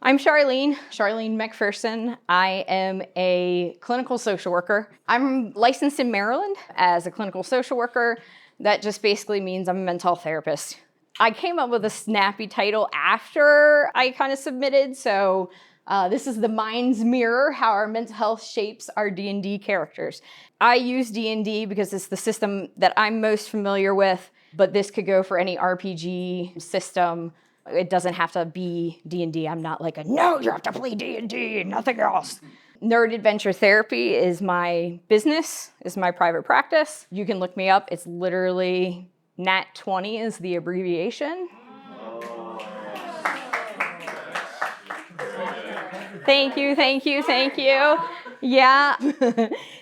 I'm Charlene MacPherson. I am a clinical social worker. I'm licensed in Maryland as a clinical social worker. That just basically means I'm a mental health therapist. I came up with a snappy title after I kind of submitted, so this is the mind's mirror, how our mental health shapes our D&D characters. I use D&D because it's the system that I'm most familiar with, but this could go for any RPG system. It doesn't have to be D&D. I'm not like no, you have to play D&D and nothing else. Nerd Adventure Therapy is my business, is my private practice. You can look me up. It's literally NAT20 is the abbreviation. Thank you. Yeah.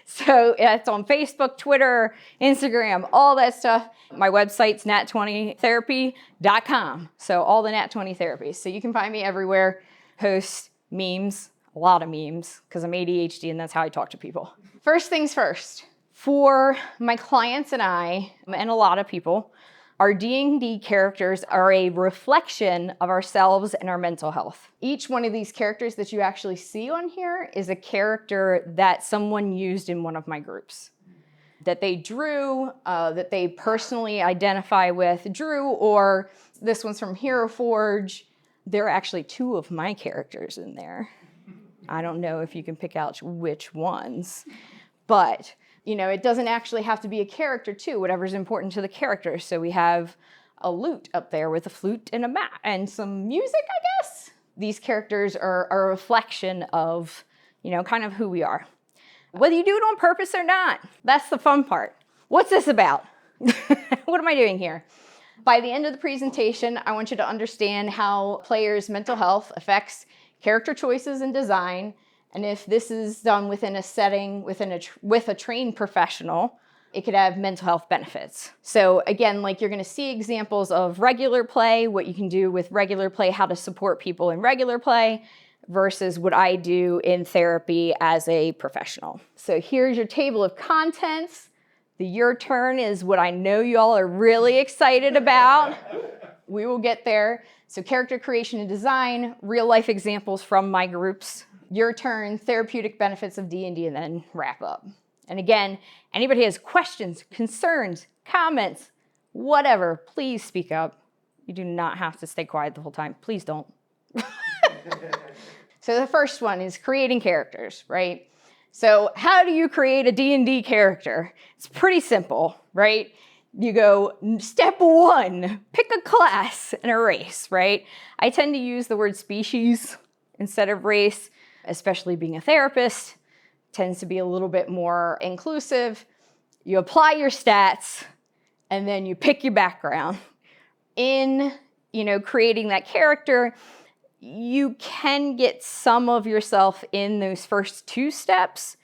So it's on Facebook, Twitter, Instagram, all that stuff. My website's nat20therapy.com. So all the Nat20 therapies. So you can find me everywhere. Post memes, a lot of memes, because I'm ADHD and that's how I talk to people. First things first. For my clients and I, and a lot of people, our D&D characters are a reflection of ourselves and our mental health. Each one of these characters that you actually see on here is a character that someone used in one of my groups. That they drew, that they personally identify with, or this one's from Hero Forge. There are actually two of my characters in there. I don't know if you can pick out which ones, but it doesn't actually have to be a character too, whatever's important to the character. So we have a lute up there with a flute and a mat and some music, I guess. These characters are a reflection of, kind of who we are. Whether you do it on purpose or not, that's the fun part. What's this about? What am I doing here? By the end of the presentation, I want you to understand how players' mental health affects character choices and design. And if this is done within a setting, with a trained professional, it could have mental health benefits. So again, you're gonna see examples of regular play, what you can do with regular play, how to support people in regular play, versus what I do in therapy as a professional. So here's your table of contents. The your turn is what I know y'all are really excited about. We will get there. So character creation and design, real life examples from my groups. Your turn, therapeutic benefits of D&D, and then wrap up. And again, anybody has questions, concerns, comments, whatever, please speak up. You do not have to stay quiet the whole time. Please don't. So the first one is creating characters, right? So how do you create a D&D character? It's pretty simple, right? You go, step one, pick a class and a race, right? I tend to use the word species instead of race. Especially being a therapist, tends to be a little bit more inclusive. You apply your stats, and then you pick your background. In, creating that character, you can get some of yourself in those first two steps,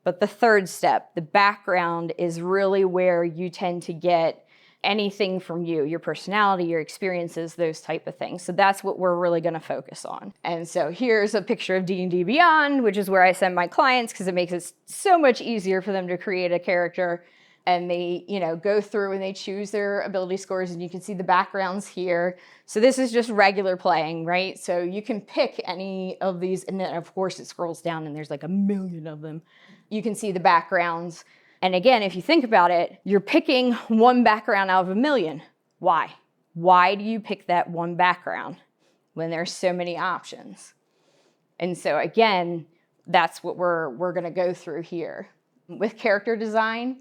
but the third step, the background, is really where you tend to get anything from you, your personality, your experiences, those type of things. So that's what we're really going to focus on. And so here's a picture of D&D Beyond, which is where I send my clients because it makes it so much easier for them to create a character. And they, go through and they choose their ability scores, and you can see the backgrounds here. So this is just regular playing, right? So you can pick any of these, and then of course it scrolls down and there's like a million of them. You can see the backgrounds. And again, if you think about it, you're picking one background out of a million. Why? Why do you pick that one background when there's so many options? And so again, that's what we're going to go through here. With character design,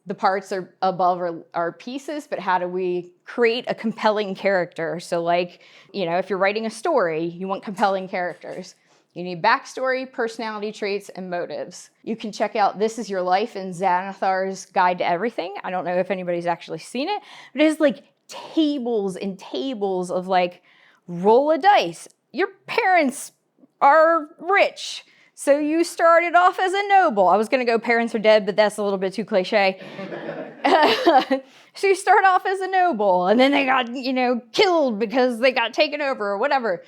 the parts are above are pieces, but how do we create a compelling character? So if you're writing a story, you want compelling characters. You need backstory, personality traits, and motives. You can check out This Is Your Life in Xanathar's Guide to Everything. I don't know if anybody's actually seen it, but it has tables and tables of roll a dice. Your parents are rich, so you started off as a noble. I was gonna go parents are dead, but that's a little bit too cliche. So you start off as a noble, and then they got, killed because they got taken over or whatever.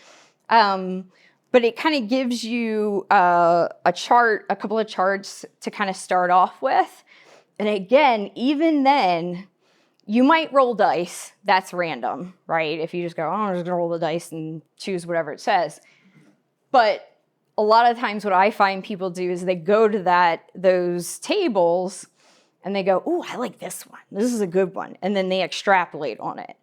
But it kind of gives you a couple of charts to kind of start off with. And again, even then, you might roll dice. That's random, right? If you just go, I'm just gonna roll the dice and choose whatever it says. But a lot of times what I find people do is they go to those tables and they go, "Ooh, I like this one. This is a good one." And then they extrapolate on it.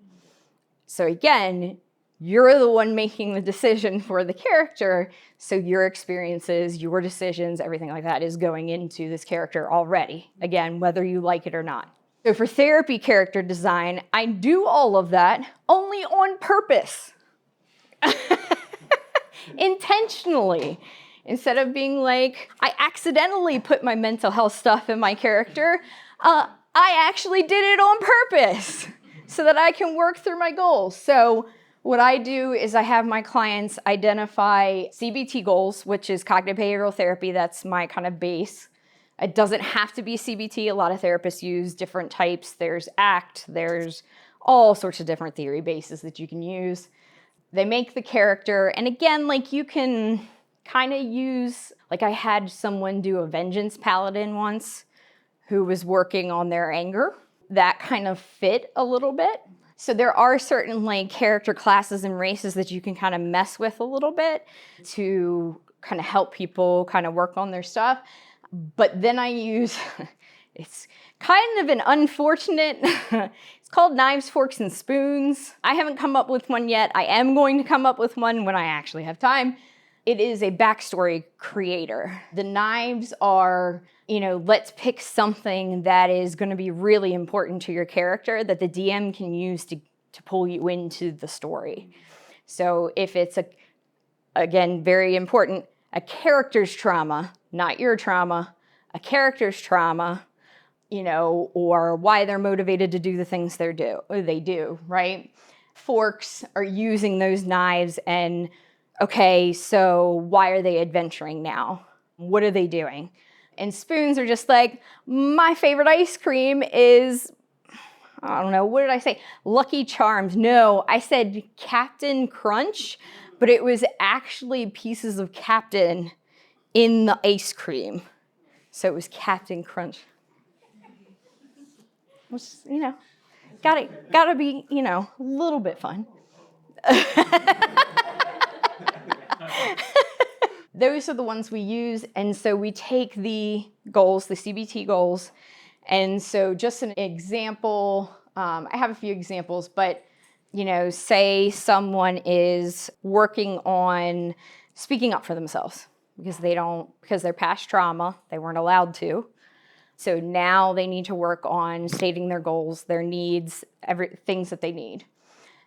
So again, you're the one making the decision for the character. So your experiences, your decisions, everything like that is going into this character already. Again, whether you like it or not. So for therapy character design, I do all of that only on purpose. Intentionally. Instead of being like, I accidentally put my mental health stuff in my character, I actually did it on purpose so that I can work through my goals. So what I do is I have my clients identify CBT goals, which is cognitive behavioral therapy. That's my kind of base. It doesn't have to be CBT. A lot of therapists use different types. There's ACT, there's all sorts of different theory bases that you can use. They make the character, and again, like you can kind of use, like I had someone do a vengeance paladin once who was working on their anger. That kind of fit a little bit. So there are certain like character classes and races that you can kind of mess with a little bit to kind of help people kind of work on their stuff. But then I use, it's kind of an unfortunate, it's called knives, forks, and spoons. I haven't come up with one yet. I am going to come up with one when I actually have time. It is a backstory creator. The knives are, let's pick something that is going to be really important to your character that the DM can use to pull you into the story. So if it's, again, very important, a character's trauma, not your trauma, a character's trauma, or why they're motivated to do the things they do, right? Forks are using those knives and, okay, so why are they adventuring now? What are they doing? And spoons are just like, my favorite ice cream is, I don't know, what did I say? Lucky Charms. No, I said Captain Crunch, but it was actually pieces of Captain in the ice cream. So it was Captain Crunch. Which, gotta be, a little bit fun. Those are the ones we use, and so we take the goals, the CBT goals, and so just an example, I have a few examples, but, say someone is working on speaking up for themselves because they're past trauma, they weren't allowed to. So now they need to work on stating their goals, their needs, things that they need.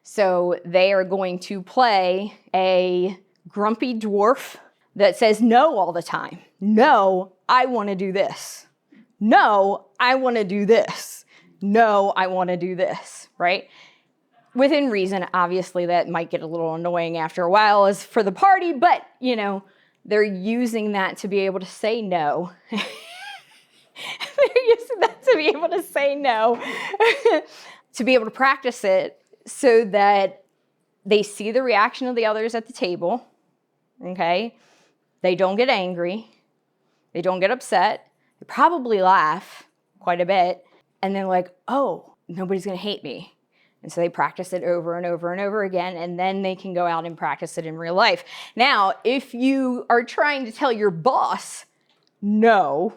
So they are going to play a grumpy dwarf that says no all the time. No, I want to do this. No, I want to do this. No, I want to do this, right? Within reason, obviously that might get a little annoying after a while as for the party, but, they're using that to be able to say no. They're using that to be able to say no, to be able to practice it so that they see the reaction of the others at the table, okay? They don't get angry. They don't get upset. They probably laugh quite a bit. And they're like, oh, nobody's going to hate me. And so they practice it over and over and over again, and then they can go out and practice it in real life. Now, if you are trying to tell your boss no,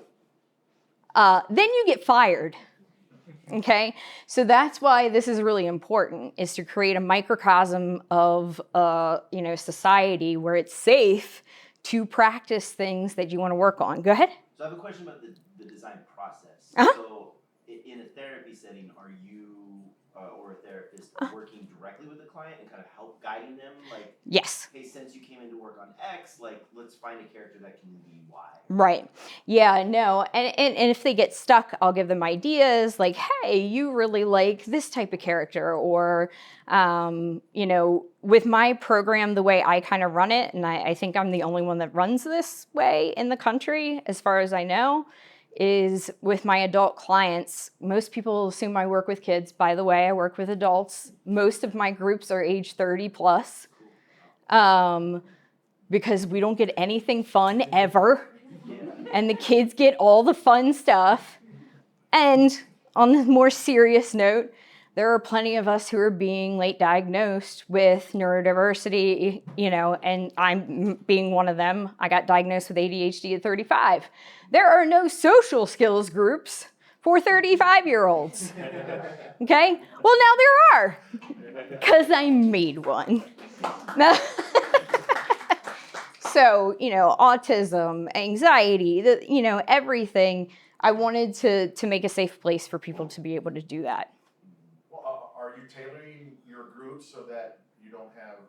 then you get fired, okay? So that's why this is really important, is to create a microcosm of, society where it's safe to practice things that you want to work on. Go ahead. So I have a question about the design process. Uh-huh. So in a therapy setting, are you or a therapist working directly with the client and kind of help guiding them? Like, yes. Hey, since you came in to work on X, let's find a character that can be Y. Right. Yeah, no. And if they get stuck, I'll give them ideas like, hey, you really like this type of character, or, with my program, the way I kind of run it, and I think I'm the only one that runs this way in the country, as far as I know, is with my adult clients. Most people assume I work with kids. By the way, I work with adults. Most of my groups are age 30 plus, because we don't get anything fun ever. And the kids get all the fun stuff. And on a more serious note, There are plenty of us who are being late diagnosed with neurodiversity, and I'm being one of them. I got diagnosed with ADHD at 35. There are no social skills groups for 35-year-olds. Okay? Well, now there are, because I made one. So, autism, anxiety, everything. I wanted to make a safe place for people to be able to do that. Well, are you tailoring your group so that you don't have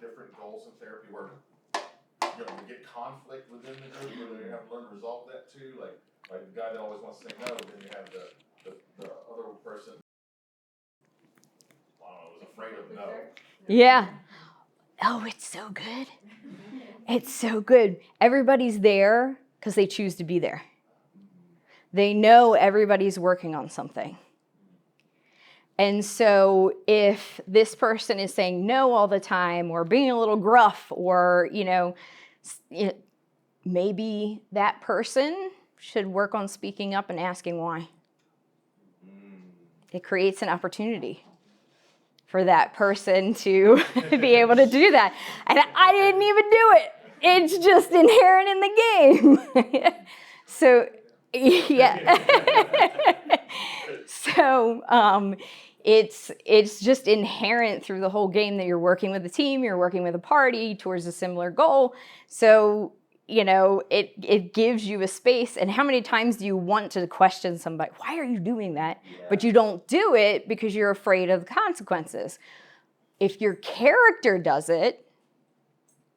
different goals in therapy where you get conflict within the group, where you have to learn to resolve that too? Like the guy that always wants to say no, but then you have the other person, I don't know, was afraid of no. Yeah. Oh, it's so good. It's so good. Everybody's there because they choose to be there. They know everybody's working on something. And so if this person is saying no all the time or being a little gruff or, maybe that person should work on speaking up and asking why. It creates an opportunity for that person to be able to do that. And I didn't even do it. It's just inherent in the game. So, yeah. So, it's just inherent through the whole game that you're working with a team, you're working with a party towards a similar goal. So, it gives you a space. And how many times do you want to question somebody? Why are you doing that? Yeah. But you don't do it because you're afraid of the consequences. If your character does it,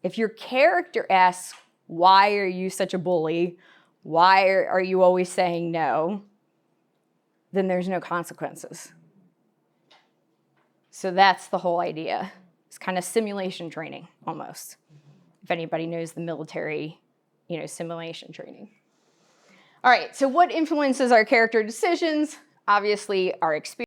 if your character asks, why are you such a bully? Why are you always saying no? Then there's no consequences. So that's the whole idea. It's kind of simulation training almost. If anybody knows the military, simulation training. All right, so what influences our character decisions? Obviously, our experience,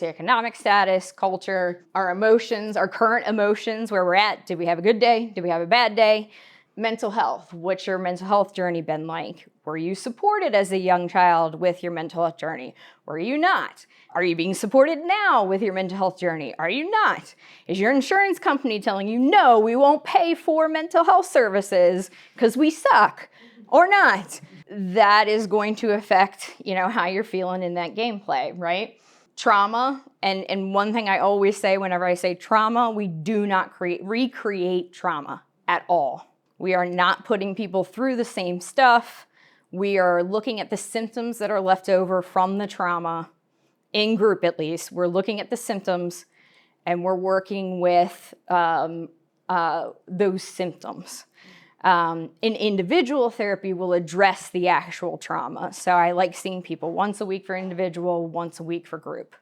economic status, culture, our emotions, our current emotions, where we're at. Did we have a good day? Did we have a bad day? Mental health. What's your mental health journey been like? Were you supported as a young child with your mental health journey? Were you not? Are you being supported now with your mental health journey? Are you not? Is your insurance company telling you, no, we won't pay for mental health services because we suck, or not? That is going to affect, how you're feeling in that gameplay, right? Trauma, and one thing I always say whenever I say trauma, we do not recreate trauma at all. We are not putting people through the same stuff. We are looking at the symptoms that are left over from the trauma, in group at least. We're looking at the symptoms and we're working with those symptoms. In individual therapy, we'll address the actual trauma. So I like seeing people once a week for individual, once a week for group.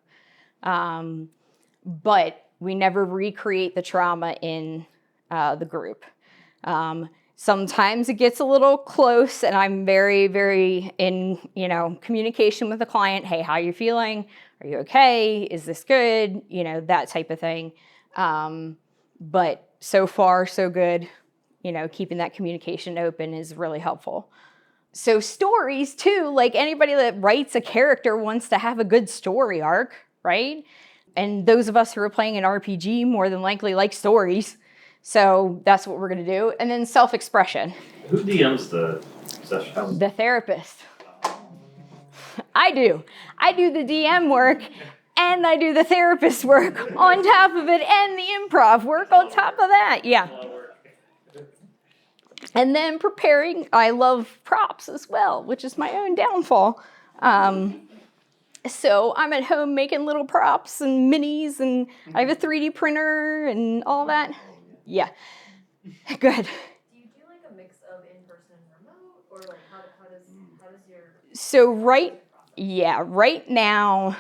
But we never recreate the trauma in the group. Sometimes it gets a little close and I'm very, very in, communication with the client. Hey, how are you feeling? Are you okay? Is this good? That type of thing. But so far, so good. Keeping that communication open is really helpful. So stories too, like anybody that writes a character wants to have a good story arc, right? And those of us who are playing an RPG more than likely like stories. So that's what we're going to do. And then self-expression. Who DMs the session? The therapist. I do. I do the DM work and I do the therapist work on top of it and the improv work on top of that. Yeah. And then preparing, I love props as well, which is my own downfall. So I'm at home making little props and minis, and I have a 3D printer and all that. Yeah. Good. Do you do like a mix of in-person and remote, or like how does your... So right now,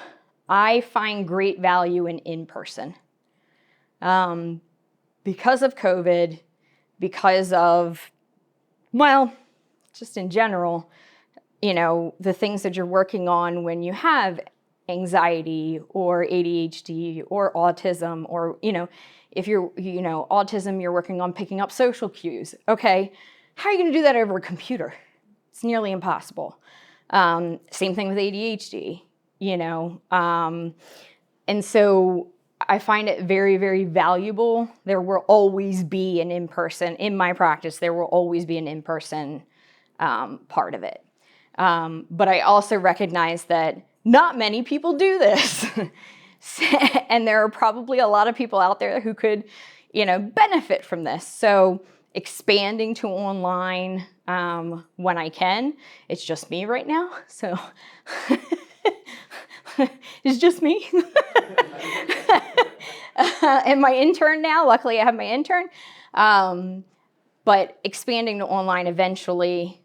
I find great value in in-person. Because of COVID, because of, just in general, the things that you're working on when you have anxiety or ADHD or autism, or, if you're, autism, you're working on picking up social cues. Okay, how are you going to do that over a computer? It's nearly impossible. Same thing with ADHD. you know. And so I find it very, very valuable. There will always be an in-person, in my practice, there will always be an in-person part of it. But I also recognize that not many people do this. And there are probably a lot of people out there who could, you know, benefit from this. So expanding to online when I can. It's just me right now, so it's just me. And my intern now, luckily I have my intern. But expanding to online eventually,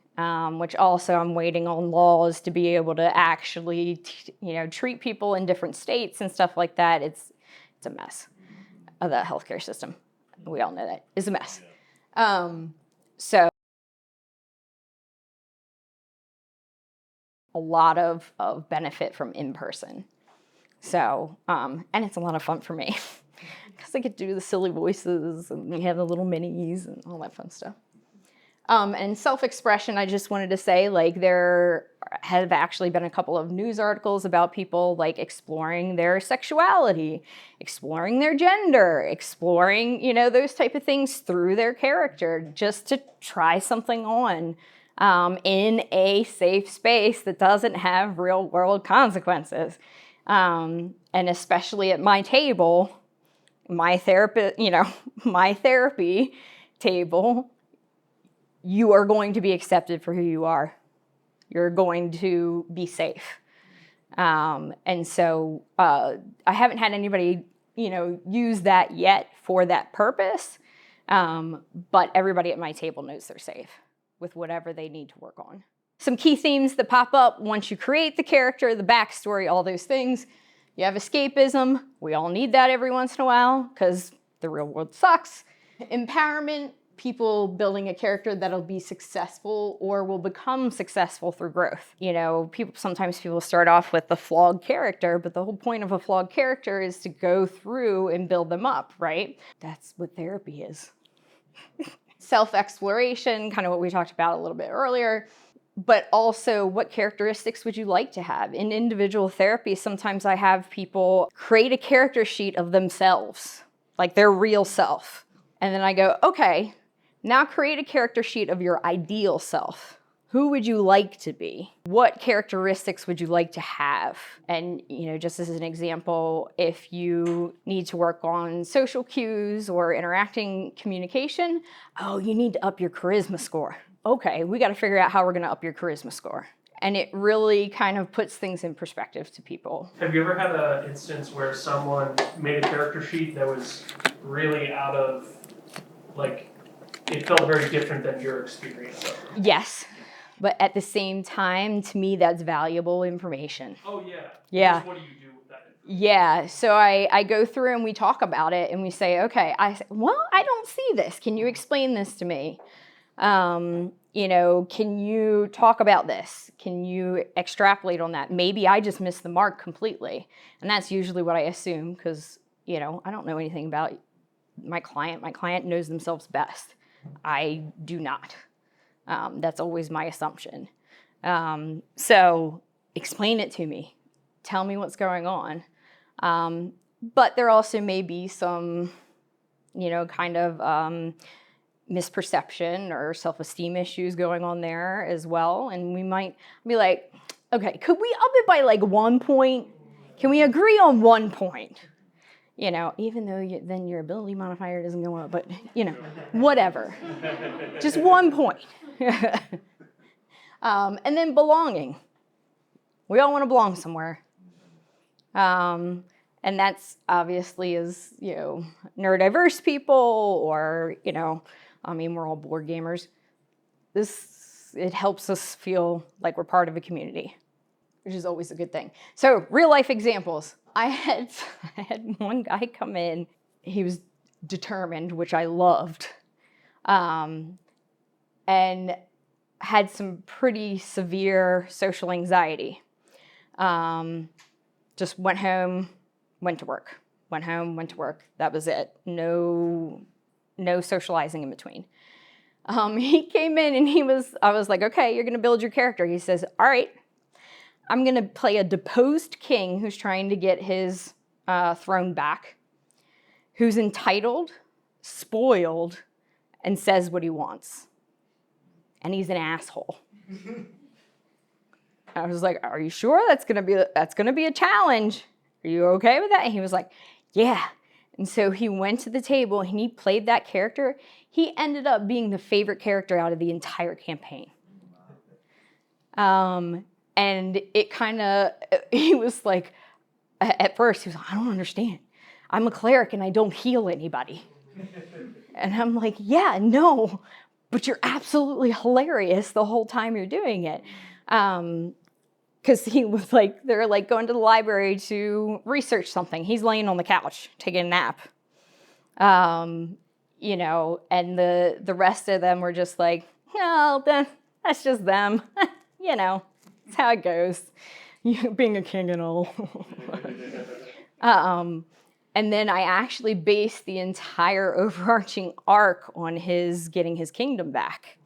which also I'm waiting on laws to be able to actually, you know, treat people in different states and stuff like that. It's a mess of the healthcare system. We all know that. It's a mess. So a lot of benefit from in-person. So, and it's a lot of fun for me because I get to do the silly voices and we have the little minis and all that fun stuff. And self-expression, I just wanted to say, like, there have actually been a couple of news articles about people like exploring their sexuality, exploring their gender, exploring, you know, those type of things through their character, just to try something on in a safe space that doesn't have real world consequences. And especially at my table, my therapist, you know, my therapy table, you are going to be accepted for who you are. You're going to be safe. And so I haven't had anybody, you know, use that yet for that purpose. But everybody at my table knows they're safe with whatever they need to work on. Some key themes that pop up once you create the character, the backstory, all those things. You have escapism. We all need that every once in a while because the real world sucks. Empowerment. People building a character that'll be successful or will become successful through growth. You know, sometimes people start off with the flawed character, but the whole point of a flawed character is to go through and build them up, right? That's what therapy is. Self-exploration, kind of what we talked about a little bit earlier, but also what characteristics would you like to have? In individual therapy, sometimes I have people create a character sheet of themselves, like their real self. And then I go, okay, now create a character sheet of your ideal self. Who would you like to be? What characteristics would you like to have? And, you know, just as an example, if you need to work on social cues or interacting communication, oh, you need to up your charisma score. Okay, we got to figure out how we're going to up your charisma score. And it really kind of puts things in perspective to people. Have you ever had an instance where someone made a character sheet that was really out of, like, it felt very different than your experience of it? Yes, but at the same time, to me, that's valuable information. Oh, yeah. Yeah. Just what do you do with that information? Yeah, so I go through and we talk about it and we say, okay, I don't see this. Can you explain this to me? You know, can you talk about this? Can you extrapolate on that? Maybe I just missed the mark completely. And that's usually what I assume because, you know, I don't know anything about my client. My client knows themselves best. I do not. That's always my assumption. So explain it to me. Tell me what's going on. But there also may be some, you know, kind of misperception or self-esteem issues going on there as well. And we might be like, okay, could we up it by like 1 point? Can we agree on 1 point? You know, even though then your ability modifier doesn't go up, but, you know, whatever. Just 1 point. And then belonging. We all want to belong somewhere. And that's obviously as, you know, neurodiverse people or, you know, I mean, we're all board gamers. It helps us feel like we're part of a community, which is always a good thing. So real life examples. I had one guy come in. He was determined, which I loved, and had some pretty severe social anxiety. Just went home, went to work. Went home, went to work. That was it. No socializing in between. He came in and I was like, okay, you're going to build your character. He says, all right. I'm going to play a deposed king who's trying to get his throne back, who's entitled, spoiled, and says what he wants. And he's an asshole. I was like, are you sure that's gonna be a challenge? Are you okay with that? And he was like, yeah. And so he went to the table and he played that character. He ended up being the favorite character out of the entire campaign. And it kind of, he was like, at first he was like, I don't understand. I'm a cleric and I don't heal anybody. And I'm like, yeah, no, but you're absolutely hilarious the whole time you're doing it. Because he was like, they're like going to the library to research something. He's laying on the couch taking a nap. You know, and the rest of them were just like, no, that's just them. You know, that's how it goes. You being a king and all. And then I actually based the entire overarching arc on his getting his kingdom back.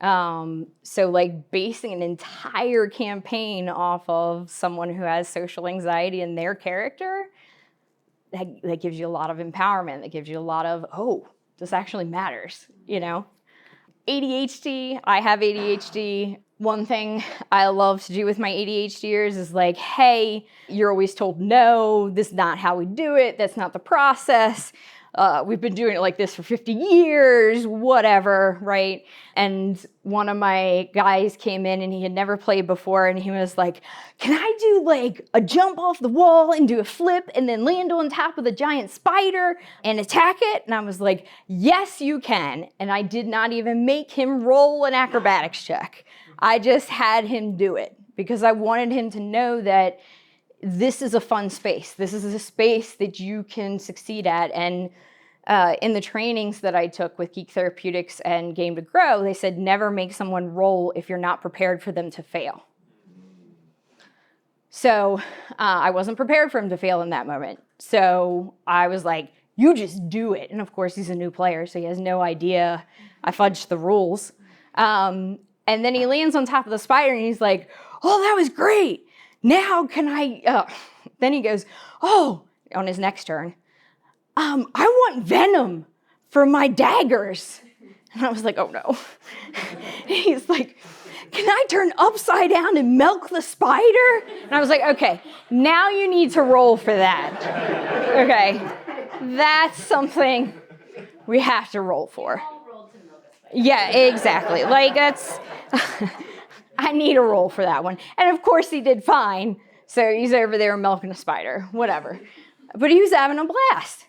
So like basing an entire campaign off of someone who has social anxiety in their character, that gives you a lot of empowerment. That gives you a lot of, oh, this actually matters, you know? ADHD, I have ADHD. One thing I love to do with my ADHDers is like, hey, you're always told no, this is not how we do it, that's not the process. We've been doing it like this for 50 years, whatever, right? And one of my guys came in and he had never played before and he was like, can I do like a jump off the wall and do a flip and then land on top of the giant spider and attack it? And I was like, yes, you can. And I did not even make him roll an acrobatics check. I just had him do it because I wanted him to know that this is a fun space. This is a space that you can succeed at. And in the trainings that I took with Geek Therapeutics and Game to Grow, they said never make someone roll if you're not prepared for them to fail. So I wasn't prepared for him to fail in that moment. So I was like, you just do it. And of course, he's a new player, so he has no idea I fudged the rules. And then he lands on top of the spider and he's like, oh, that was great. Now can I, then he goes, oh, on his next turn, I want venom for my daggers. And I was like, oh no. He's like, can I turn upside down and milk the spider? And I was like, okay, now you need to roll for that. Okay, that's something we have to roll for. Yeah, exactly. Like that's, I need a roll for that one. And of course he did fine. So he's over there milking a spider, whatever. But he was having a blast.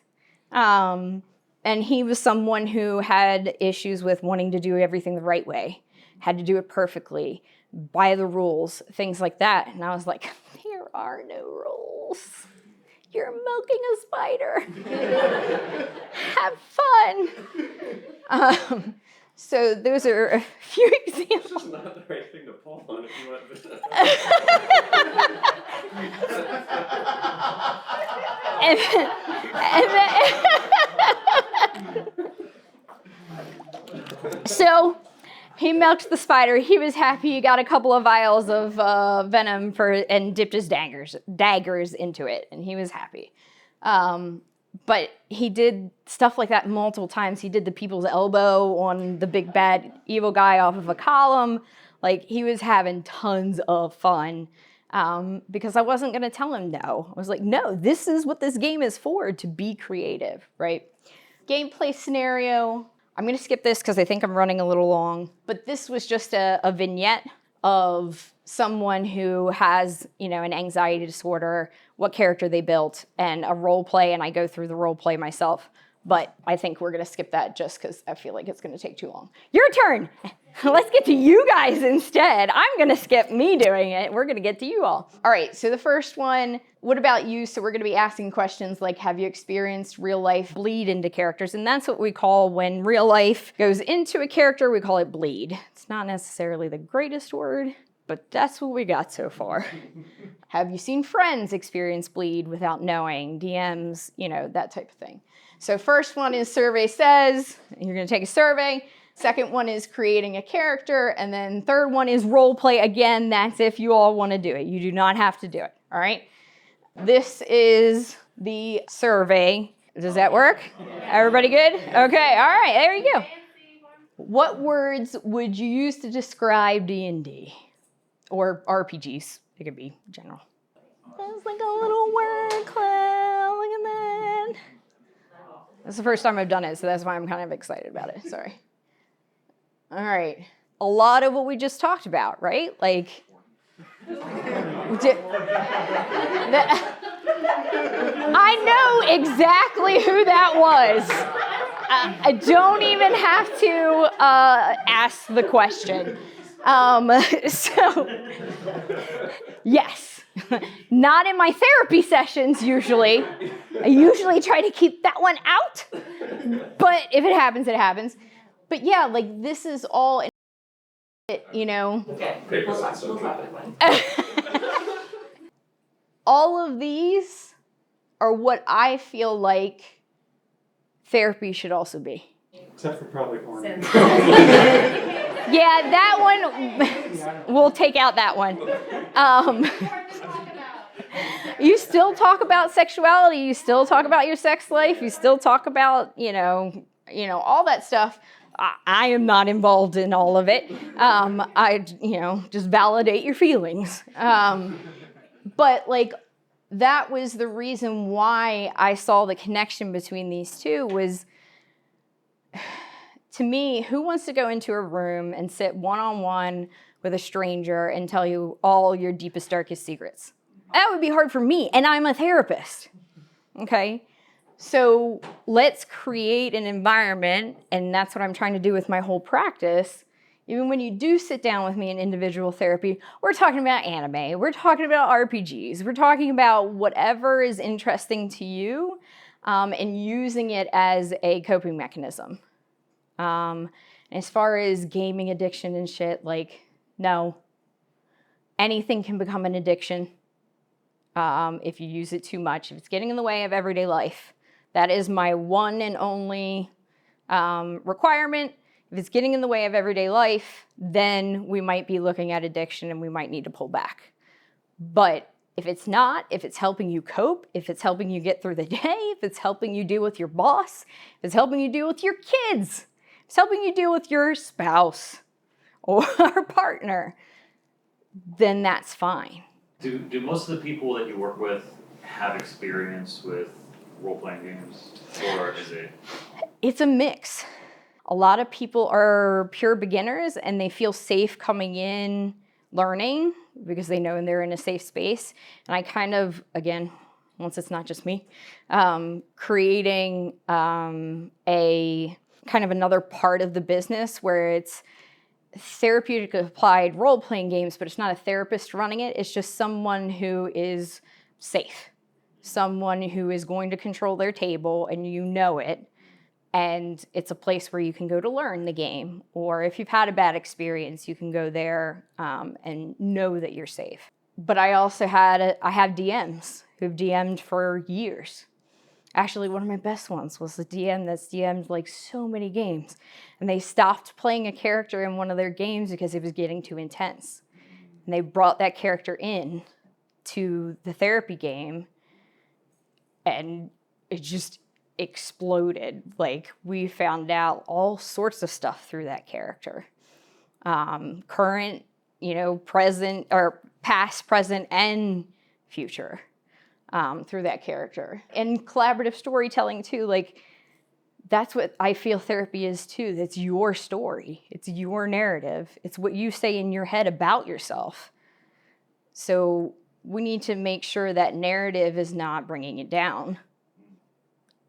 And he was someone who had issues with wanting to do everything the right way, had to do it perfectly, by the rules, things like that. And I was like, there are no rules. You're milking a spider. Have fun. So those are a few examples. It's just not the right thing to pull on if you want So he milked the spider. He was happy. He got a couple of vials of venom and dipped his daggers into it, and he was happy. But he did stuff like that multiple times. He did the people's elbow on the big bad evil guy off of a column. Like, he was having tons of fun because I wasn't going to tell him no. I was like, no, this is what this game is for, to be creative, right? Gameplay scenario. I'm going to skip this because I think I'm running a little long. But this was just a vignette of someone who has, an anxiety disorder, what character they built, and a role play, and I go through the role play myself. But I think we're going to skip that just because I feel like it's going to take too long. Your turn. Let's get to you guys instead. I'm going to skip me doing it. We're going to get to you all. All right, so the first one, what about you? So we're going to be asking questions like, have you experienced real life bleed into characters? And that's what we call when real life goes into a character, we call it bleed. It's not necessarily the greatest word, but that's what we got so far. Have you seen friends experience bleed without knowing? DMs, that type of thing. So first one is survey says, you're going to take a survey. Second one is creating a character. And then third one is role play. Again, that's if you all want to do it. You do not have to do it. All right. This is the survey. Does that work? Everybody good? Okay. All right. There you go. What words would you use to describe D&D? Or RPGs. It could be general. It's like a little word cloud. Look at that. That's the first time I've done it, so that's why I'm kind of excited about it. Sorry. All right. A lot of what we just talked about, right? Like, I know exactly who that was. I don't even have to ask the question. So, yes, not in my therapy sessions usually. I usually try to keep that one out, but if it happens, it happens. But yeah, like this is all, you know. Okay, we'll stop it. All of these are what I feel like therapy should also be. Except for probably porn. Yeah, that one, we'll take out that one. You still talk about sexuality, you still talk about your sex life, you still talk about, you know, all that stuff. I am not involved in all of it. I, just validate your feelings. But like, that was the reason why I saw the connection between these two was, to me, who wants to go into a room and sit one-on-one with a stranger and tell you all your deepest, darkest secrets? That would be hard for me, and I'm a therapist, okay? So let's create an environment, and that's what I'm trying to do with my whole practice. Even when you do sit down with me in individual therapy, we're talking about anime, we're talking about RPGs, we're talking about whatever is interesting to you, and using it as a coping mechanism. As far as gaming addiction and shit, like, no. Anything can become an addiction if you use it too much, if it's getting in the way of everyday life. That is my one and only requirement. If it's getting in the way of everyday life, then we might be looking at addiction and we might need to pull back. But if it's not, if it's helping you cope, if it's helping you get through the day, if it's helping you deal with your boss, if it's helping you deal with your kids, if it's helping you deal with your spouse or partner, then that's fine. Do most of the people that you work with have experience with role-playing games, or is it? It's a mix. A lot of people are pure beginners and they feel safe coming in learning because they know they're in a safe space. And I kind of, again, once it's not just me, creating a kind of another part of the business where it's therapeutic applied role-playing games, but it's not a therapist running it. It's just someone who is safe, someone who is going to control their table and you know it. And it's a place where you can go to learn the game. Or if you've had a bad experience, you can go there and know that you're safe. But I also I have DMs who've DM'd for years. Actually, one of my best ones was the DM that's DM'd like so many games. And they stopped playing a character in one of their games because it was getting too intense. And they brought that character in to the therapy game and it just exploded. Like, we found out all sorts of stuff through that character. Current, present, or past, present, and future. Through that character. And collaborative storytelling too, like that's what I feel therapy is too. That's your story. It's your narrative. It's what you say in your head about yourself. So we need to make sure that narrative is not bringing you down,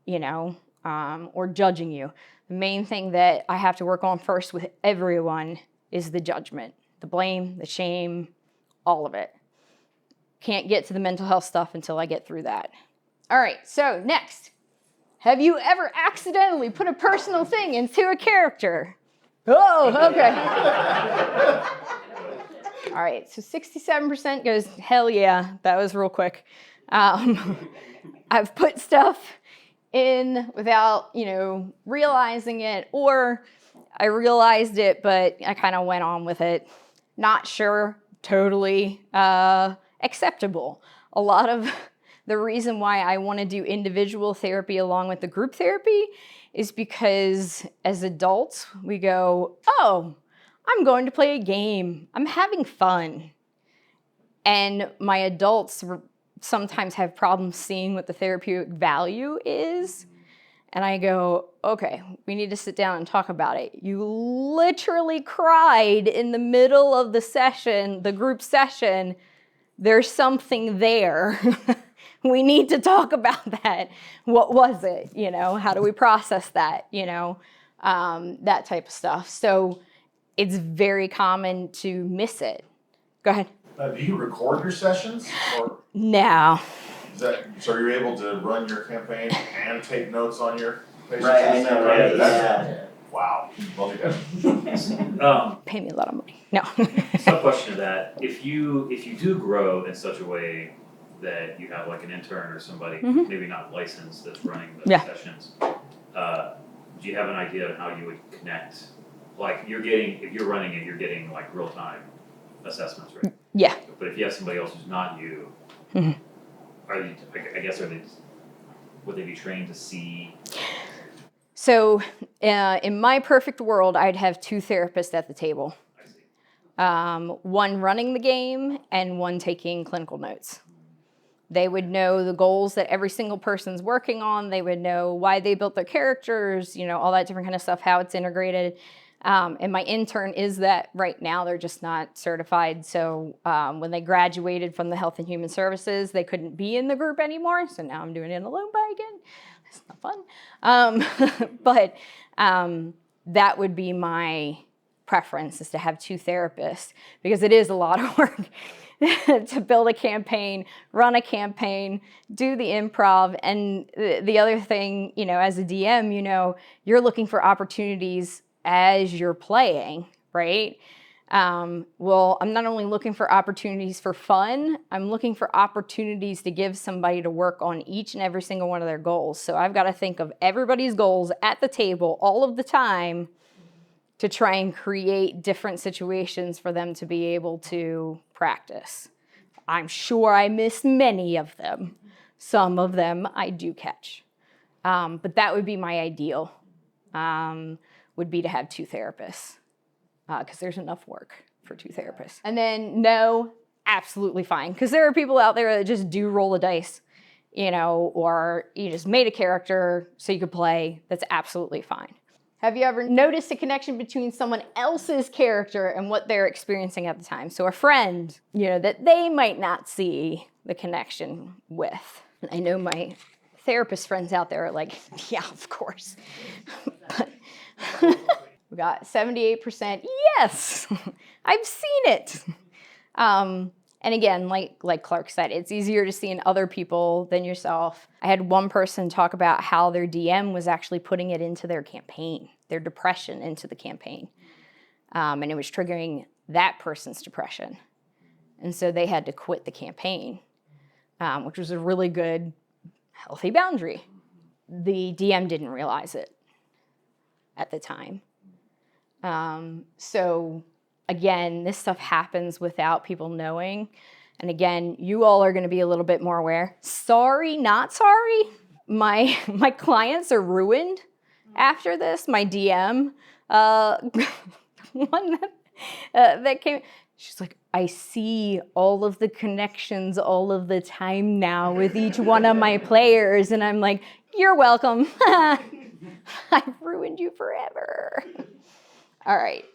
or judging you. The main thing that I have to work on first with everyone is the judgment, the blame, the shame, all of it. Can't get to the mental health stuff until I get through that. All right, so next. Have you ever accidentally put a personal thing into a character? Oh, okay. All right, so 67% goes, hell yeah, that was real quick. I've put stuff in without, realizing it, or I realized it, but I kind of went on with it. Not sure, totally acceptable. A lot of the reason why I want to do individual therapy along with the group therapy is because as adults, we go, oh, I'm going to play a game. I'm having fun. And my adults sometimes have problems seeing what the therapeutic value is. And I go, okay, we need to sit down and talk about it. You literally cried in the middle of the session, the group session. There's something there. We need to talk about that. What was it? You know, how do we process that? You know, that type of stuff. So it's very common to miss it. Go ahead. Do you record your sessions, or No. so you're able to run your campaign and take notes on your patients? Right, I know, right, That's- yeah. Wow. Multitasking. Pay me a lot of money. No. Sub question to that, if you do grow in such a way that you have like an intern or somebody, Mhm. maybe not licensed, that's running the Yeah. sessions, do you have an idea of how you would connect? Like if you're running it, you're getting like real time assessments, right? Yeah. But if you have somebody else who's not you, Mhm. would they be trained to see? So in my perfect world, I'd have 2 therapists at the table. I see. One running the game and one taking clinical notes. They would know the goals that every single person's working on. They would know why they built their characters, you know, all that different kind of stuff, how it's integrated. And my intern is that right now. They're just not certified. So when they graduated from the Health and Human Services, they couldn't be in the group anymore. So now I'm doing it alone by again. It's not fun. But that would be my preference, is to have 2 therapists, because it is a lot of work to build a campaign, run a campaign, do the improv. And the other thing, you know, as a DM, you know, you're looking for opportunities as you're playing, right? Well, I'm not only looking for opportunities for fun, I'm looking for opportunities to give somebody to work on each and every single one of their goals. So I've got to think of everybody's goals at the table all of the time to try and create different situations for them to be able to practice. I'm sure I miss many of them. Some of them I do catch. But that would be my ideal, would be to have 2 therapists, because there's enough work for 2 therapists. And then no, absolutely fine, because there are people out there that just do roll the dice, you know, or you just made a character so you could play. That's absolutely fine. Have you ever noticed a connection between someone else's character and what they're experiencing at the time? So a friend, you know, that they might not see the connection with. I know my therapist friends out there are like, yeah, of course. But we got 78%, yes, I've seen it. And again, like Clark said, it's easier to see in other people than yourself. I had one person talk about how their DM was actually putting it into their campaign, their depression into the campaign. And it was triggering that person's depression. And so they had to quit the campaign, which was a really good, healthy boundary. The DM didn't realize it at the time. So again, this stuff happens without people knowing. And again, you all are going to be a little bit more aware. Sorry, not sorry. My clients are ruined after this. My DM, one that came, she's like, I see all of the connections all of the time now with each one of my players. And I'm like, you're welcome. I've ruined you forever. All right.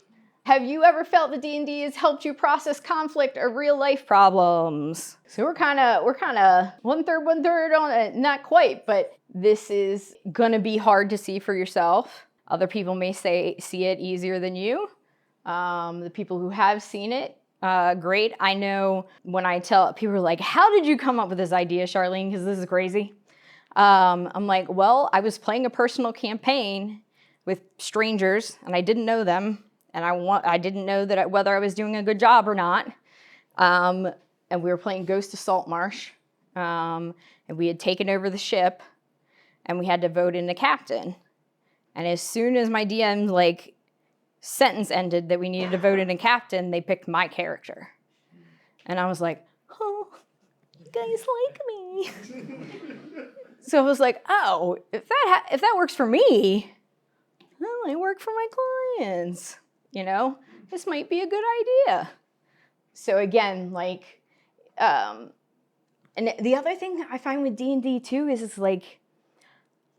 Have you ever felt that D&D has helped you process conflict or real life problems? So we're kind of one third on it, not quite, but this is gonna be hard to see for yourself. Other people may see it easier than you. The people who have seen it, great. I know when I tell people are like, how did you come up with this idea, Charlene? Because this is crazy. I'm like, well, I was playing a personal campaign with strangers and I didn't know them. And I didn't know that whether I was doing a good job or not. And we were playing Ghost of Saltmarsh. And we had taken over the ship and we had to vote in a captain. And as soon as my DM sentence ended that we needed to vote in a captain, they picked my character. And I was like, oh, you guys like me. So I was like, oh, if that works for me, well, it work for my clients. You know, this might be a good idea. So again, like, and the other thing that I find with D&D too is it's like,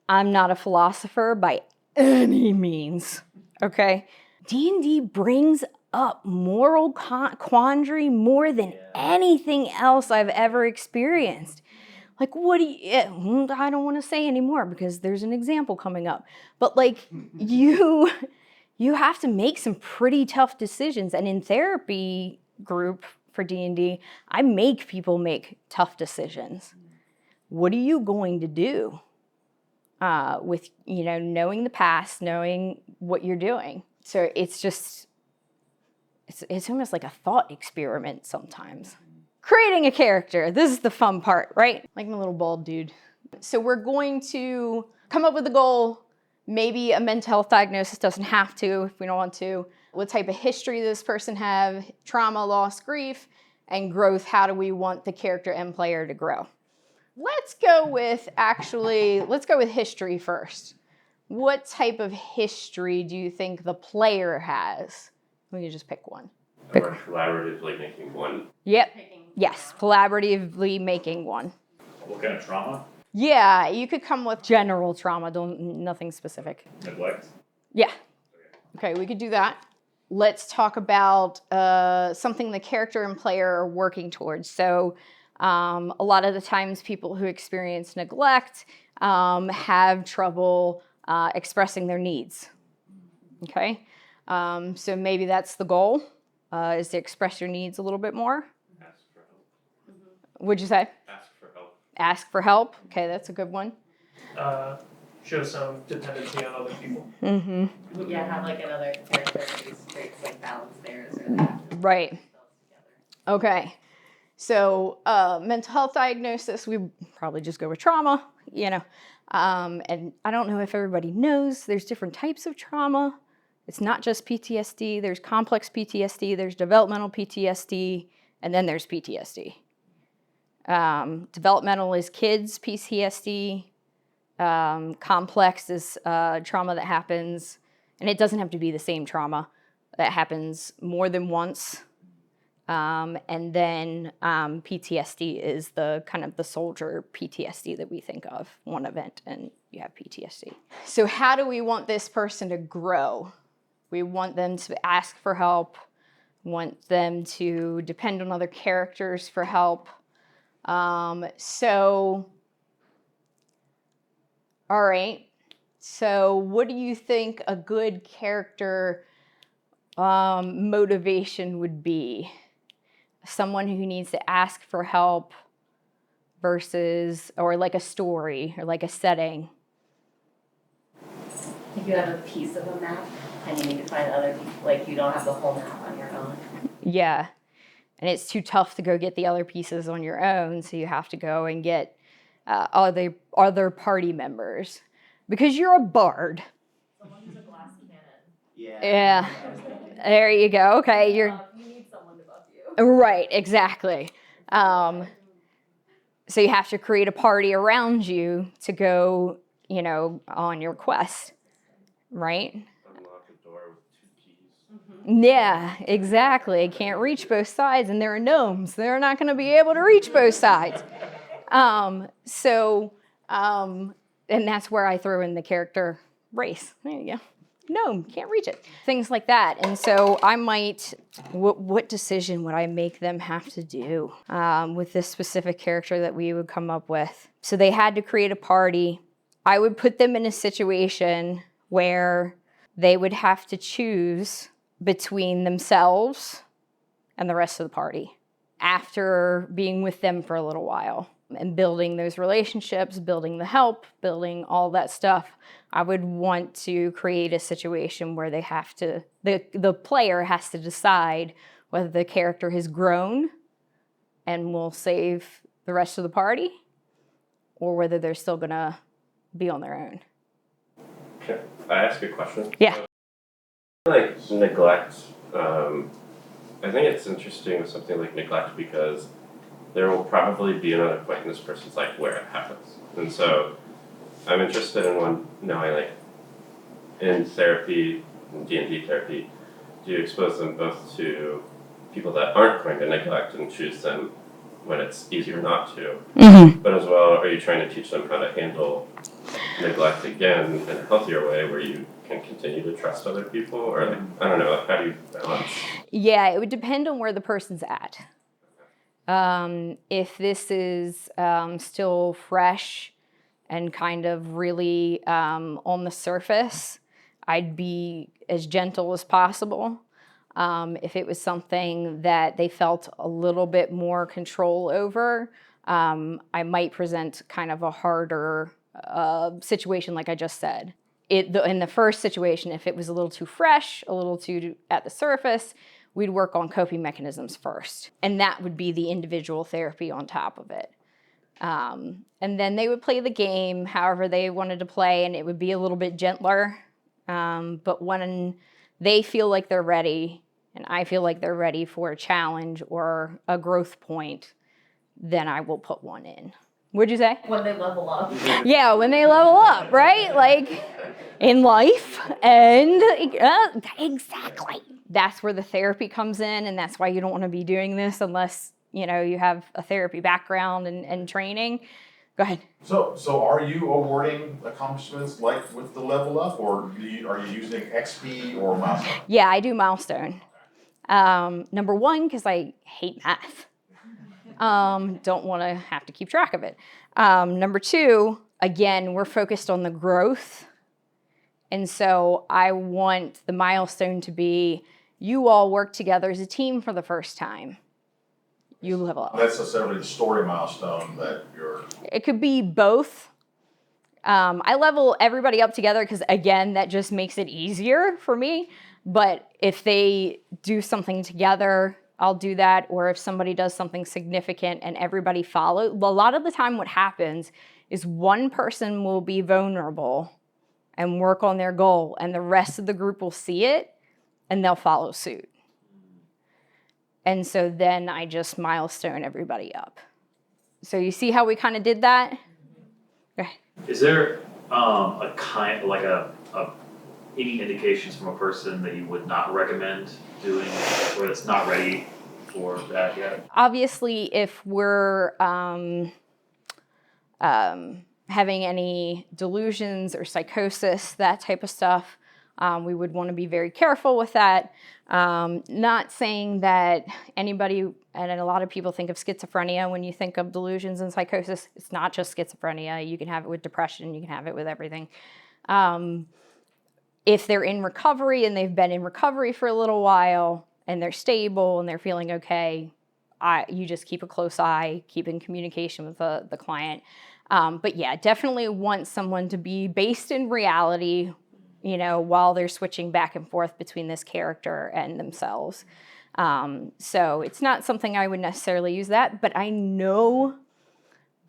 I'm not a philosopher by any means, okay? D&D brings up moral quandary more than anything else I've ever experienced. Like, what do you, I don't want to say anymore because there's an example coming up. But like, you have to make some pretty tough decisions. And in therapy group for D&D, I make people make tough decisions. What are you going to do with, you know, knowing the past, knowing what you're doing? So it's just, it's almost like a thought experiment sometimes. Creating a character, this is the fun part, right? Like my little bald dude. So we're going to come up with a goal, maybe a mental health diagnosis, doesn't have to if we don't want to. What type of history does this person have? Trauma, loss, grief, and growth. How do we want the character and player to grow? Let's go with history first. What type of history do you think the player has? We can just pick one. Or collaboratively making one. Yep. Yes, collaboratively making one. What kind of trauma? Yeah, you could come with general trauma, nothing specific. Neglect? Yeah. Okay, we could do that. Let's talk about something the character and player are working towards. So a lot of the times people who experience neglect have trouble expressing their needs. Okay? So maybe that's the goal, is to express your needs a little bit more. Ask for help. What'd you say? Ask for help. Ask for help. Okay, that's a good one. Show some dependency on other people. Mm-hmm. Yeah, have like another character whose traits like balance theirs or that. Right. Okay. So mental health diagnosis, we probably just go with trauma, you know. And I don't know if everybody knows, there's different types of trauma. It's not just PTSD. There's complex PTSD, there's developmental PTSD, and then there's PTSD. Developmental is kids PTSD. Complex is trauma that happens, and it doesn't have to be the same trauma, that happens more than once. And then PTSD is the kind of the soldier PTSD that we think of, one event, and you have PTSD. So how do we want this person to grow? We want them to ask for help, want them to depend on other characters for help. All right, so what do you think a good character motivation would be? Someone who needs to ask for help versus, or like a story or like a setting. If you have a piece of a map and you need to find other people, like you don't have the whole map on your own. Yeah, and it's too tough to go get the other pieces on your own, so you have to go and get other party members, because you're a bard. Someone who's a glass cannon. Yeah. There you go. Okay, You need someone to buff you. right, exactly. So you have to create a party around you to go, you know, on your quest, right? Unlock a door with 2 keys. Yeah, exactly. Can't reach both sides, and there are gnomes. They're not going to be able to reach both sides. And that's where I throw in the character race. There you go. No, can't reach it. Things like that. And so I might, what decision would I make them have to do with this specific character that we would come up with? So they had to create a party. I would put them in a situation where they would have to choose between themselves and the rest of the party after being with them for a little while. And building those relationships, building the help, building all that stuff, I would want to create a situation where they have to, the player has to decide whether the character has grown and will save the rest of the party, or whether they're still gonna be on their own. Can I ask a question? Yeah. Like neglect, I think it's interesting with something like neglect because there will probably be another point in this person's life where it happens. And so I'm interested in knowing like in therapy, in D&D therapy, do you expose them both to people that aren't going to neglect and choose them when it's easier not to, but as well, are you trying to teach them how to handle neglect again in a healthier way where you can continue to trust other people, or like, I don't know, like, how do you balance? Yeah, it would depend on where the person's at. If this is still fresh and kind of really on the surface, I'd be as gentle as possible. If it was something that they felt a little bit more control over, I might present kind of a harder situation like I just said. In the first situation, if it was a little too fresh, a little too at the surface, we'd work on coping mechanisms first. And that would be the individual therapy on top of it. And then they would play the game however they wanted to play, and it would be a little bit gentler. But when they feel like they're ready, and I feel like they're ready for a challenge or a growth point, then I will put one in. What'd you say? When they level up. Yeah, when they level up, right? Like in life. And exactly. That's where the therapy comes in, and that's why you don't want to be doing this unless, you have a therapy background and training. Go ahead. So are you awarding accomplishments like with the level up, or are you using XP or milestone? Yeah, I do milestone. Number one, because I hate math. Don't want to have to keep track of it. Number two, again, we're focused on the growth. And so I want the milestone to be, you all work together as a team for the first time. You level up. That's necessarily the story milestone that you're... It could be both. I level everybody up together because, again, that just makes it easier for me. But if they do something together, I'll do that. Or if somebody does something significant and everybody follows. A lot of the time what happens is one person will be vulnerable and work on their goal, and the rest of the group will see it and they'll follow suit. And so then I just milestone everybody up. So you see how we kind of did that? Okay. Is there any indications from a person that you would not recommend doing, or that's not ready for that yet? Obviously, if we're having any delusions or psychosis, that type of stuff, we would want to be very careful with that. Not saying that anybody, and a lot of people think of schizophrenia when you think of delusions and psychosis. It's not just schizophrenia. You can have it with depression. You can have it with everything. If they're in recovery and they've been in recovery for a little while and they're stable and they're feeling okay, you just keep a close eye, keep in communication with the client. But yeah, definitely want someone to be based in reality, while they're switching back and forth between this character and themselves. So it's not something I would necessarily use that, but I know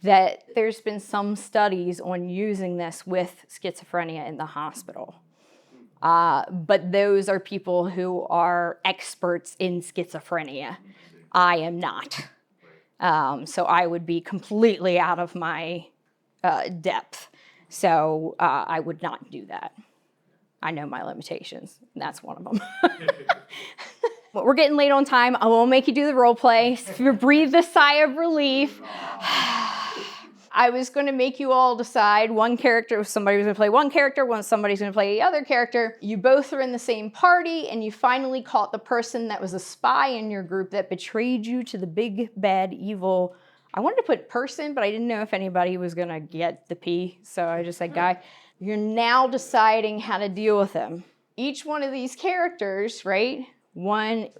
that there's been some studies on using this with schizophrenia in the hospital. But those are people who are experts in schizophrenia. I am not. So I would be completely out of my depth. So I would not do that. I know my limitations, and that's one of them. We're getting late on time. I won't make you do the role play. So breathe a sigh of relief. I was going to make you all decide one character, if somebody was going to play one character, when somebody's going to play the other character. You both are in the same party, and you finally caught the person that was a spy in your group that betrayed you to the big, bad, evil. I wanted to put person, but I didn't know if anybody was going to get the P, so I just said guy. You're now deciding how to deal with them. Each one of these characters, right? What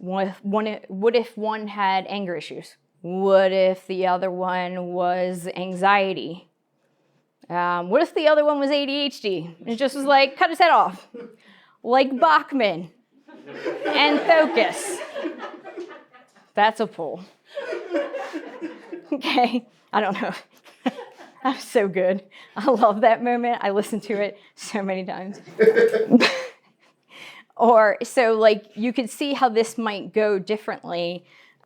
if one had anger issues? What if the other one was anxiety? What if the other one was ADHD? It just was like, cut his head off. Like Bachman and Focus. That's a pull. Okay, I don't know. That was so good. I love that moment. I listened to it so many times. Or so like you could see how this might go differently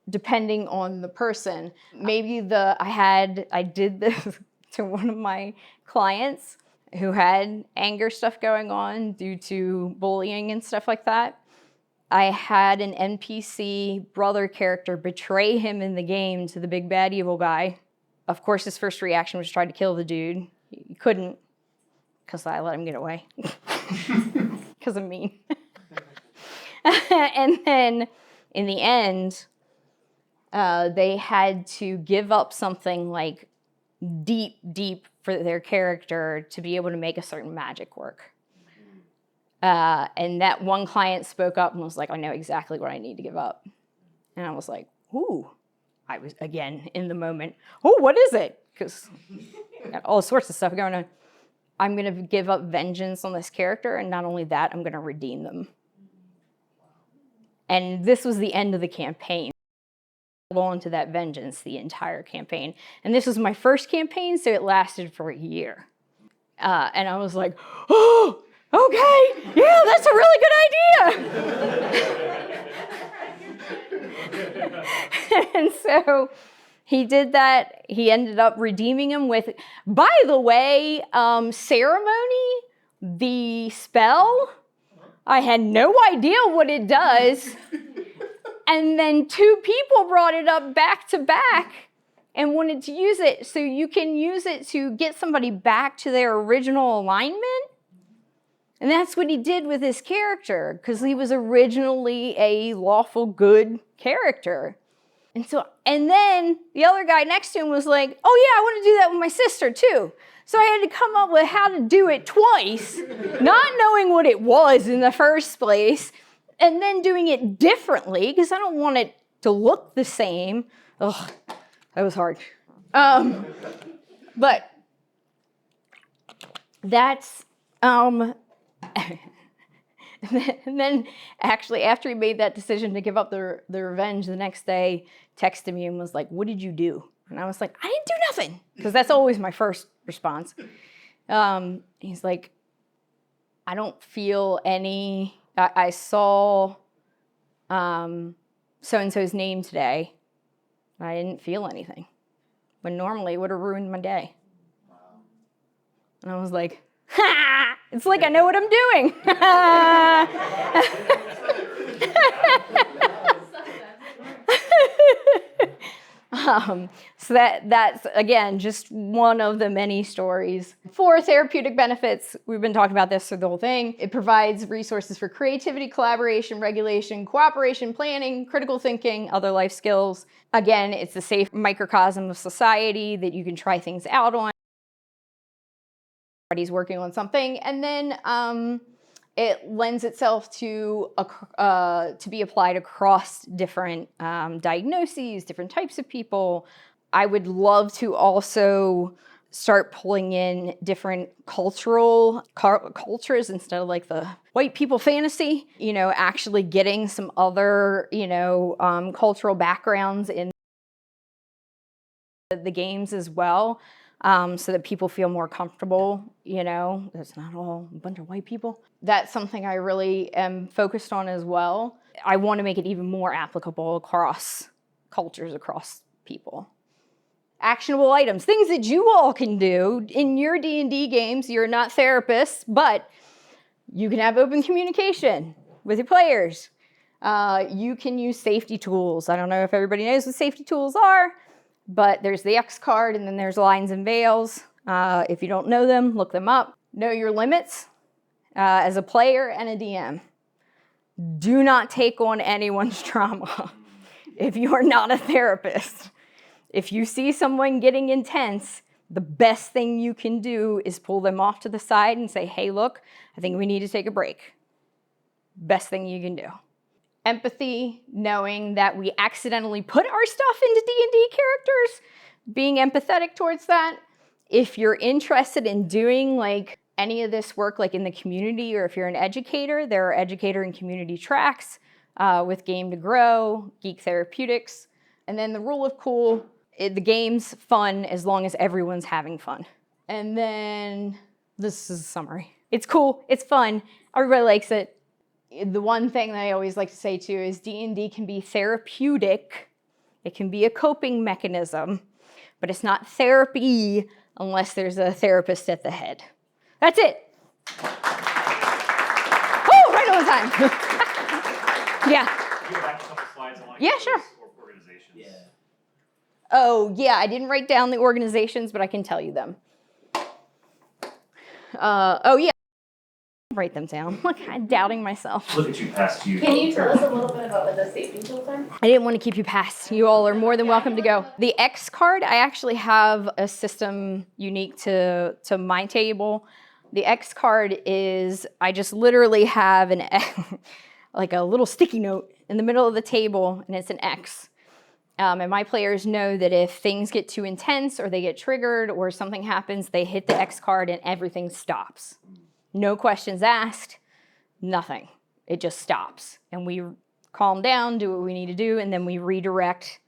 depending on the person. Maybe I did this to one of my clients who had anger stuff going on due to bullying and stuff like that. I had an NPC brother character betray him in the game to the big bad evil guy. Of course, his first reaction was to try to kill the dude. He couldn't, because I let him get away. Because I'm mean. And then, in the end, they had to give up something like deep for their character to be able to make a certain magic work. And that one client spoke up and was like, I know exactly what I need to give up. And I was like, ooh. I was, again, in the moment, oh, what is it? Because got all sorts of stuff going on. I'm going to give up vengeance on this character, and not only that, I'm going to redeem them. And this was the end of the campaign. I held on to that vengeance the entire campaign. And this was my first campaign, so it lasted for a year. And I was like, oh, okay, yeah, that's a really good idea. And so he did that. He ended up redeeming him with, by the way, ceremony, the spell. I had no idea what it does. And then 2 people brought it up back to back and wanted to use it. So you can use it to get somebody back to their original alignment. And that's what he did with his character, because he was originally a lawful good character. And then the other guy next to him was like, oh yeah, I want to do that with my sister too. So I had to come up with how to do it twice, not knowing what it was in the first place, and then doing it differently, because I don't want it to look the same. Ugh, that was hard. But that's, and then actually after he made that decision to give up the revenge, the next day texted me and was like, what did you do? And I was like, I didn't do nothing, because that's always my first response. He's like, I don't feel any, I saw so-and-so's name today. I didn't feel anything, when normally it would have ruined my day. And I was like, ha! It's like I know what I'm doing. So that's, again, just one of the many stories. For therapeutic benefits, we've been talking about this through the whole thing. It provides resources for creativity, collaboration, regulation, cooperation, planning, critical thinking, other life skills. Again, it's a safe microcosm of society that you can try things out on. Everybody's working on something, and then it lends itself to be applied across different diagnoses, different types of people. I would love to also start pulling in different cultures instead of like the white people fantasy, actually getting some other, cultural backgrounds in the games as well. So that people feel more comfortable, there's not all a bunch of white people. That's something I really am focused on as well. I want to make it even more applicable across cultures, across people. Actionable items, things that you all can do in your D&D games. You're not therapists, but you can have open communication with your players. You can use safety tools. I don't know if everybody knows what safety tools are, but there's the X card, and then there's lines and veils. If you don't know them, look them up. Know your limits as a player and a DM. Do not take on anyone's trauma if you are not a therapist. If you see someone getting intense, the best thing you can do is pull them off to the side and say, hey, look, I think we need to take a break. Best thing you can do. Empathy, knowing that we accidentally put our stuff into D&D characters, being empathetic towards that. If you're interested in doing like any of this work like in the community, or if you're an educator, there are educator and community tracks with Game to Grow, Geek Therapeutics. And then the rule of cool, the game's fun as long as everyone's having fun. And then this is a summary. It's cool, it's fun, everybody likes it. the one thing that I always like to say too is D&D can be therapeutic. It can be a coping mechanism, but it's not therapy unless there's a therapist at the head. That's it. Oh, right on time. Yeah. Go back a couple slides. I want to Yeah, get sure. those organizations. Yeah. Oh, yeah, I didn't write down the organizations, but I can tell you them. Oh, yeah. Write them down. Look, I'm doubting myself. Look at you, past you. Can you tell us a little bit about what the safety tools are? I didn't want to keep you past. You all are more than welcome to go. The X card, I actually have a system unique to my table. The X card is, I just literally have an like a little sticky note in the middle of the table, and it's an X. And my players know that if things get too intense or they get triggered or something happens, they hit the X card and everything stops. No questions asked, nothing. It just stops. And we calm down, do what we need to do, and then we redirect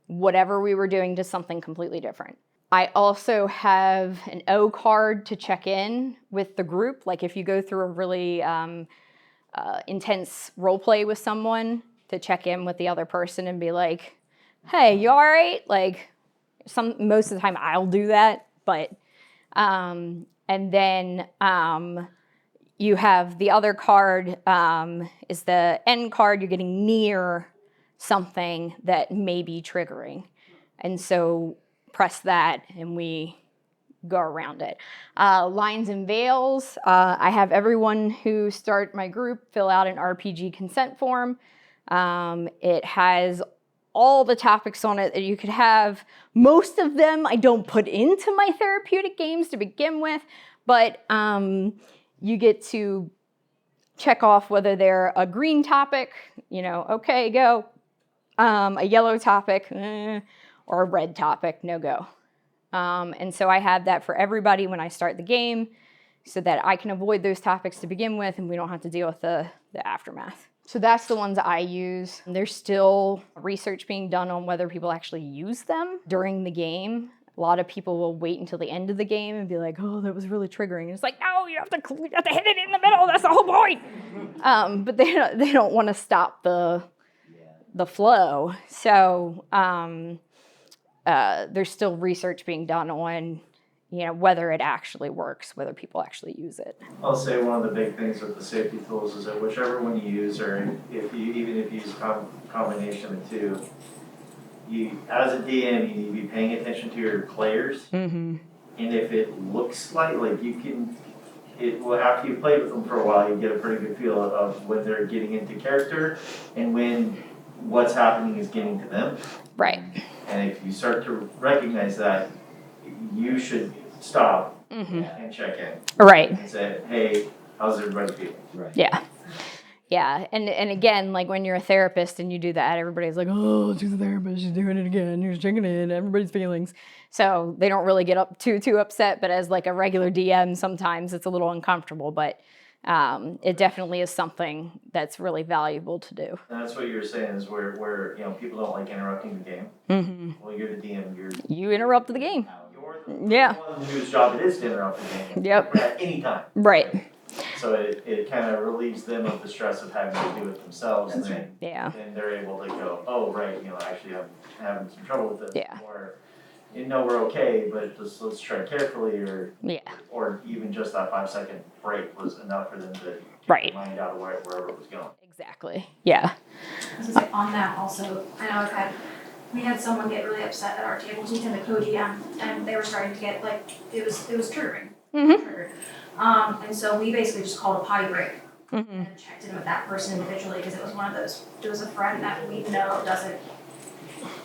whatever we were doing to something completely different. I also have an O card to check in with the group. Like if you go through a really intense role play with someone, to check in with the other person and be like, hey, you all right? Like most of the time I'll do that, but and then you have the other card is the N card. You're getting near something that may be triggering. And so press that and we go around it. Lines and veils. I have everyone who start my group fill out an RPG consent form. It has all the topics on it that you could have. Most of them I don't put into my therapeutic games to begin with, but you get to check off whether they're a green topic, okay, go, a yellow topic, or a red topic, no go. And so I have that for everybody when I start the game so that I can avoid those topics to begin with and we don't have to deal with the aftermath. So that's the ones I use. There's still research being done on whether people actually use them during the game. A lot of people will wait until the end of the game and be like, oh, that was really triggering. And it's like, no, you have to hit it in the middle. That's the whole point. But they don't want to stop the flow. So there's still research being done on whether it actually works, whether people actually use it. I'll say one of the big things with the safety tools is that whichever one you use, or even if you use a combination of the two, you, as a DM, you need to be paying attention to your players. Mm-hmm. And if it looks like after you play with them for a while, you get a pretty good feel of when they're getting into character and when what's happening is getting to them. Right. And if you start to recognize that, you should stop and check in. Right. And say, hey, how's everybody feeling? Right. Yeah. Yeah. And again, like when you're a therapist and you do that, everybody's like, oh, she's a therapist, she's doing it again, you're checking in, everybody's feelings. So they don't really get up too upset, but as like a regular DM, sometimes it's a little uncomfortable, but it definitely is something that's really valuable to do. And that's what you were saying is where people don't like interrupting the game. Mm-hmm. Well, you're the DM. You interrupted the game. You're the one whose job it is to interrupt the game. Yep. At any time. Right. So it kind of relieves them of the stress of having to do it themselves. That's and right. Yeah. then they're able to go, oh, right, actually I'm having some trouble with this. Yeah. Or, we're okay, but let's try carefully, Yeah. or even just that 5-second break was enough for them to get Right. their mind out of wherever it was going. Exactly. Yeah. I was gonna say, on that also, I know we had someone get really upset at our table, and the co-GM, and they were starting to get it was triggering. Mm-hmm. Triggered. And so we basically just called a potty break Mm-hmm. and checked in with that person individually, because it was one of those, it was a friend that we know doesn't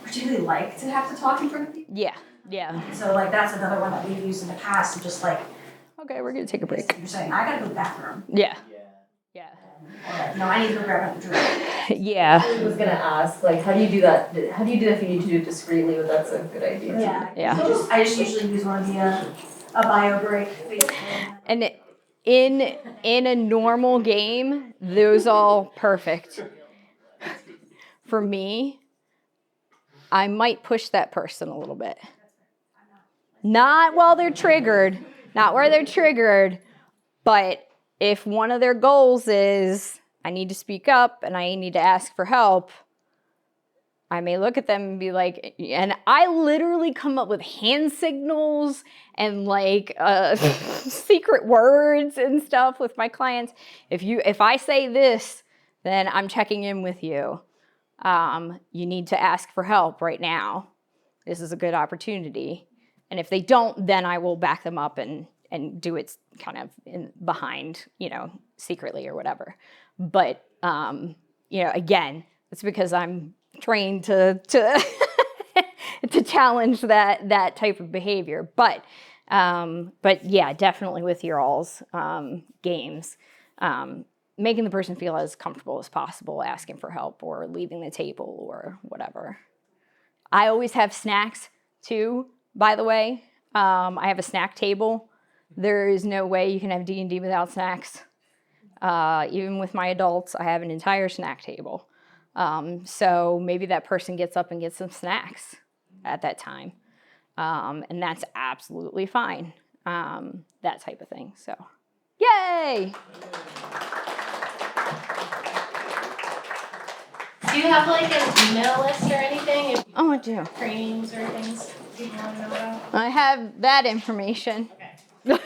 particularly like to have to talk in front of people. Yeah. Yeah. So that's another one that we've used in the past, and just Okay, we're gonna take a break. you're saying, I gotta go to the bathroom. Yeah. Yeah. Yeah. Or no, I need to go grab another drink. Yeah. I was gonna ask, how do you do that? How do you do it if you need to do it discreetly, but that's a good idea. Yeah. I just usually use one of the, a bio break, basically. And in a normal game, those all perfect. For me, I might push that person a little bit. Not while they're triggered, not where they're triggered, but if one of their goals is, I need to speak up and I need to ask for help, I may look at them and be like, and I literally come up with hand signals and like secret words and stuff with my clients. If I say this, then I'm checking in with you. You need to ask for help right now. This is a good opportunity. And if they don't, then I will back them up and do it kind of behind, secretly or whatever. But, again, it's because I'm trained to to challenge that type of behavior. But yeah, definitely with your all's games, making the person feel as comfortable as possible, asking for help or leaving the table or whatever. I always have snacks too, by the way. I have a snack table. There is no way you can have D&D without snacks. Even with my adults, I have an entire snack table. So maybe that person gets up and gets some snacks at that time. And that's absolutely fine. That type of thing. So, yay! Do you have like an email list or anything? If Oh, I do. trainings or things people want to know about? I have that information. Okay.